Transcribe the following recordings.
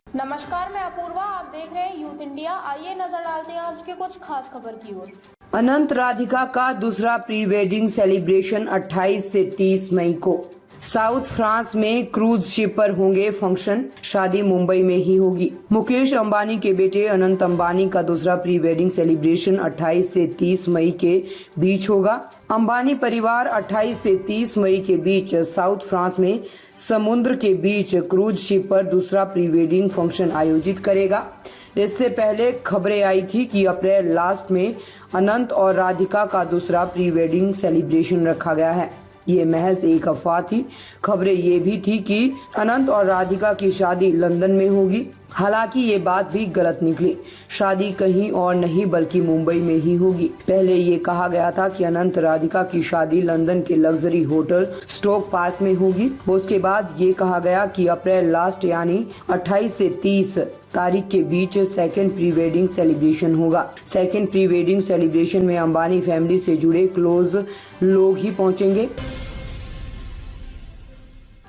नमस्कार, मैं अपूर्वा। आप देख रहे हैं यूथ इंडिया। आइए नजर डालते हैं आज के कुछ खास खबर की ओर। अनंत राधिका का दूसरा प्री वेडिंग सेलिब्रेशन 28 से 30 मई को साउथ फ्रांस में क्रूज शिप पर होंगे फंक्शन। शादी मुंबई में ही होगी। मुकेश अंबानी के बेटे अनंत अंबानी का दूसरा प्री वेडिंग सेलिब्रेशन 28 से 30 मई के बीच होगा। अंबानी परिवार 28 से 30 मई के बीच साउथ फ्रांस में समुद्र के बीच क्रूज शिप पर दूसरा प्री वेडिंग फंक्शन आयोजित करेगा। इससे पहले खबरें आई थी कि अप्रैल लास्ट में अनंत और राधिका का दूसरा प्री वेडिंग सेलिब्रेशन रखा गया है। ये महज एक अफवाह थी। खबरें ये भी थी कि अनंत और राधिका की शादी लंदन में होगी। हालांकि ये बात भी गलत निकली। शादी कहीं और नहीं बल्कि मुंबई में ही होगी। पहले ये कहा गया था कि अनंत राधिका की शादी लंदन के लग्जरी होटल स्टोक पार्क में होगी। उसके बाद ये कहा गया कि अप्रैल लास्ट यानी 28 से 30 तारीख के बीच सेकंड प्री वेडिंग सेलिब्रेशन होगा। सेकंड प्री वेडिंग सेलिब्रेशन में अंबानी फैमिली से जुड़े क्लोज लोग ही पहुंचेंगे।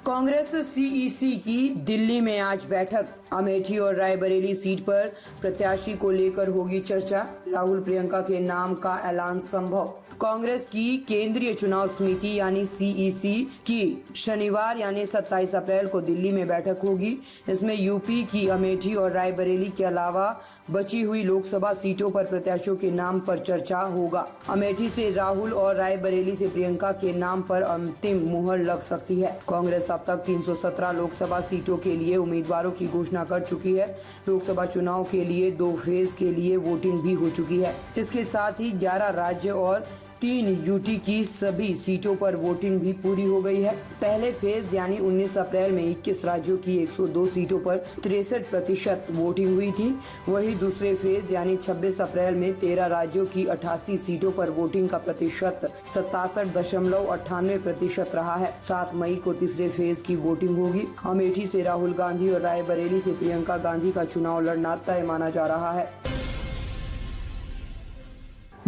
कांग्रेस सीईसी की दिल्ली में आज बैठक। अमेठी और रायबरेली सीट पर प्रत्याशी को लेकर होगी चर्चा। राहुल प्रियंका के नाम का ऐलान संभव। कांग्रेस की केंद्रीय चुनाव समिति यानी सीईसी की शनिवार यानी 27 अप्रैल को दिल्ली में बैठक होगी। इसमें यूपी की अमेठी और रायबरेली के अलावा बची हुई लोकसभा सीटों पर प्रत्याशियों के नाम पर चर्चा होगा। अमेठी से राहुल और रायबरेली से प्रियंका के नाम पर अंतिम मुहर लग सकती है। कांग्रेस अब तक 317 लोकसभा सीटों के लिए उम्मीदवारों की घोषणा कर चुकी है। लोकसभा चुनाव के लिए 2 फेज के लिए वोटिंग भी हो चुकी है। इसके साथ ही 11 राज्य और 3 यूटी की सभी सीटों पर वोटिंग भी पूरी हो गई है। पहले फेज यानी 19 अप्रैल में 21 राज्यों की 102 सीटों पर 63% वोटिंग हुई थी। वहीं दूसरे फेज यानी 26 अप्रैल में 13 राज्यों की 88 सीटों पर वोटिंग का प्रतिशत 67.98% रहा है। 7 मई को तीसरे फेज की वोटिंग होगी। अमेठी से राहुल गांधी और रायबरेली से प्रियंका गांधी का चुनाव लड़ना तय माना जा रहा है।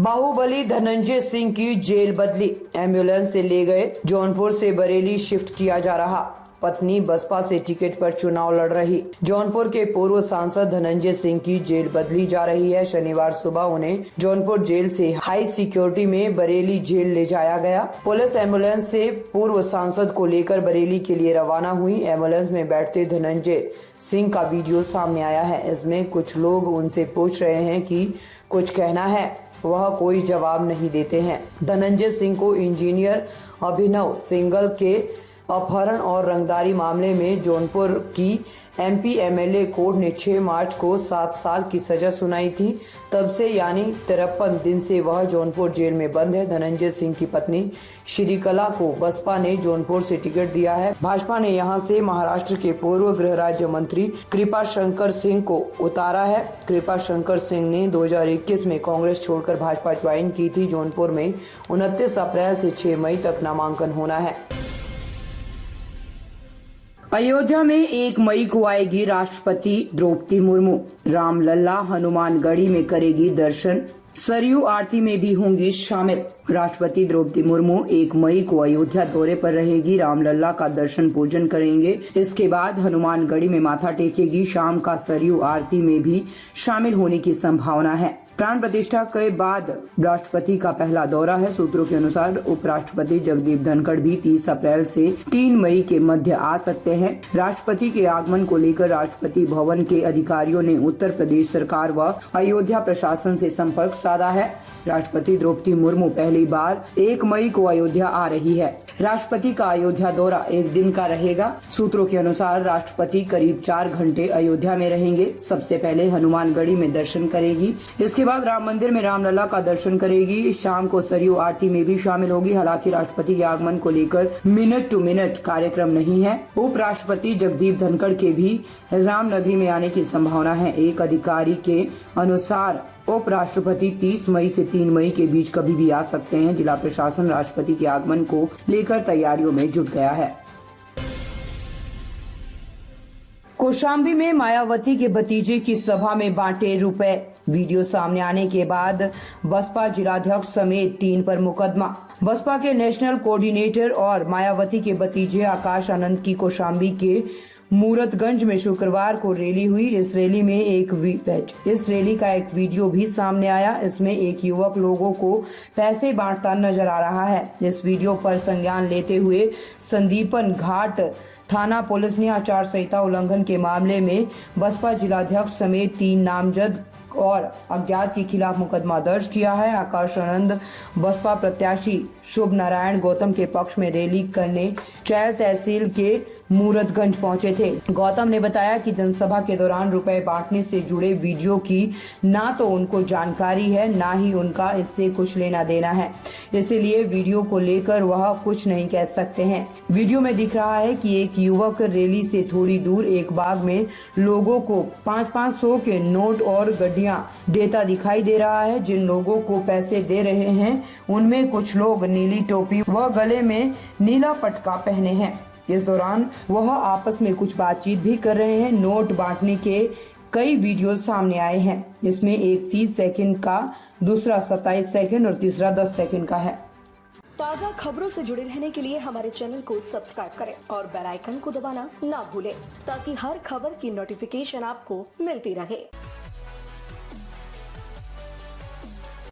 बाहुबली धनंजय सिंह की जेल बदली। एम्बुलेंस से ले गए। जौनपुर से बरेली शिफ्ट किया जा रहा। पत्नी बसपा से टिकट पर चुनाव लड़ रही। जौनपुर के पूर्व सांसद धनंजय सिंह की जेल बदली जा रही है। शनिवार सुबह उन्हें जौनपुर जेल से हाई सिक्योरिटी में बरेली जेल ले जाया गया। पुलिस एम्बुलेंस से पूर्व सांसद को लेकर बरेली के लिए रवाना हुई। एम्बुलेंस में बैठते धनंजय सिंह का वीडियो सामने आया है। इसमें कुछ लोग उनसे पूछ रहे हैं कि कुछ कहना है। वह कोई जवाब नहीं देते हैं। धनंजय सिंह को इंजीनियर अभिनव सिंघल के अपहरण और रंगदारी मामले में जौनपुर की एमपी एमएलए कोर्ट ने 6 मार्च को 7 साल की सजा सुनाई थी। तब से यानी 53 दिन से वह जौनपुर जेल में बंद है। धनंजय सिंह की पत्नी श्रीकला को बसपा ने जौनपुर से टिकट दिया है। भाजपा ने यहां से महाराष्ट्र के पूर्व गृह राज्य मंत्री कृपा शंकर सिंह को उतारा है। कृपा शंकर सिंह ने 2021 में कांग्रेस छोड़कर भाजपा ज्वाइन की थी। जौनपुर में 29 अप्रैल से 6 मई तक नामांकन होना है। अयोध्या में 1 मई को आएगी राष्ट्रपति द्रौपदी मुर्मू। रामलला हनुमानगढ़ी में करेगी दर्शन। सरयू आरती में भी होंगी शामिल। राष्ट्रपति द्रौपदी मुर्मू 1 मई को अयोध्या दौरे पर रहेगी। रामलला का दर्शन पूजन करेंगे। इसके बाद हनुमानगढ़ी में माथा टेकेगी। शाम का सरयू आरती में भी शामिल होने की संभावना है। प्राण प्रतिष्ठा के बाद राष्ट्रपति का पहला दौरा है। सूत्रों के अनुसार उपराष्ट्रपति जगदीप धनखड़ भी 30 अप्रैल से 3 मई के मध्य आ सकते हैं। राष्ट्रपति के आगमन को लेकर राष्ट्रपति भवन के अधिकारियों ने उत्तर प्रदेश सरकार व अयोध्या प्रशासन से संपर्क साधा है। राष्ट्रपति द्रौपदी मुर्मू पहली बार 1 मई को अयोध्या आ रही है। राष्ट्रपति का अयोध्या दौरा 1 दिन का रहेगा। सूत्रों के अनुसार राष्ट्रपति करीब 4 घंटे अयोध्या में रहेंगे। सबसे पहले हनुमानगढ़ी में दर्शन करेगी। इसके बाद राम मंदिर में रामलला का दर्शन करेगी। शाम को सरयू आरती में भी शामिल होगी। हालांकि राष्ट्रपति के आगमन को लेकर मिनट टू मिनट कार्यक्रम नहीं है। उपराष्ट्रपति जगदीप धनखड़ के भी रामनगरी में आने की संभावना है। एक अधिकारी के अनुसार उपराष्ट्रपति 30 मई से 3 मई के बीच कभी भी आ सकते हैं। जिला प्रशासन राष्ट्रपति के आगमन को लेकर तैयारियों में जुट गया है। कौशाम्बी में मायावती के भतीजे की सभा में बांटे रुपए। वीडियो सामने आने के बाद बसपा जिलाध्यक्ष समेत 3 पर मुकदमा। बसपा के नेशनल कोऑर्डिनेटर और मायावती के भतीजे आकाश आनंद की कौशाम्बी के मूरतगंज में शुक्रवार को रैली हुई। इस रैली का एक वीडियो भी सामने आया। इसमें एक युवक लोगों को पैसे बांटता नजर आ रहा है। इस वीडियो पर संज्ञान लेते हुए संदीपन घाट थाना पुलिस ने आचार संहिता उल्लंघन के मामले में बसपा जिलाध्यक्ष समेत 3 नामजद और अज्ञात के खिलाफ मुकदमा दर्ज किया है। आकाश आनंद बसपा प्रत्याशी शुभ नारायण गौतम के पक्ष में रैली करने चैल तहसील के मूरतगंज पहुंचे थे। गौतम ने बताया कि जनसभा के दौरान रुपए बांटने से जुड़े वीडियो की ना तो उनको जानकारी है, ना ही उनका इससे कुछ लेना देना है, इसलिए वीडियो को लेकर वह कुछ नहीं कह सकते हैं। वीडियो में दिख रहा है कि एक युवक रैली से थोड़ी दूर एक बाग में लोगों को 500 के नोट और गड्डियां देता दिखाई दे रहा है। जिन लोगों को पैसे दे रहे हैं उनमें कुछ लोग नीली टोपी व गले में नीला पटका पहने हैं। इस दौरान वह आपस में कुछ बातचीत भी कर रहे हैं। नोट बांटने के कई वीडियो सामने आए हैं। इसमें एक 30 सेकंड का, दूसरा 27 सेकंड और तीसरा 10 सेकंड का है। ताज़ा खबरों से जुड़े रहने के लिए हमारे चैनल को सब्सक्राइब करें और बेल आइकन को दबाना ना भूलें ताकि हर खबर की नोटिफिकेशन आपको मिलती रहे।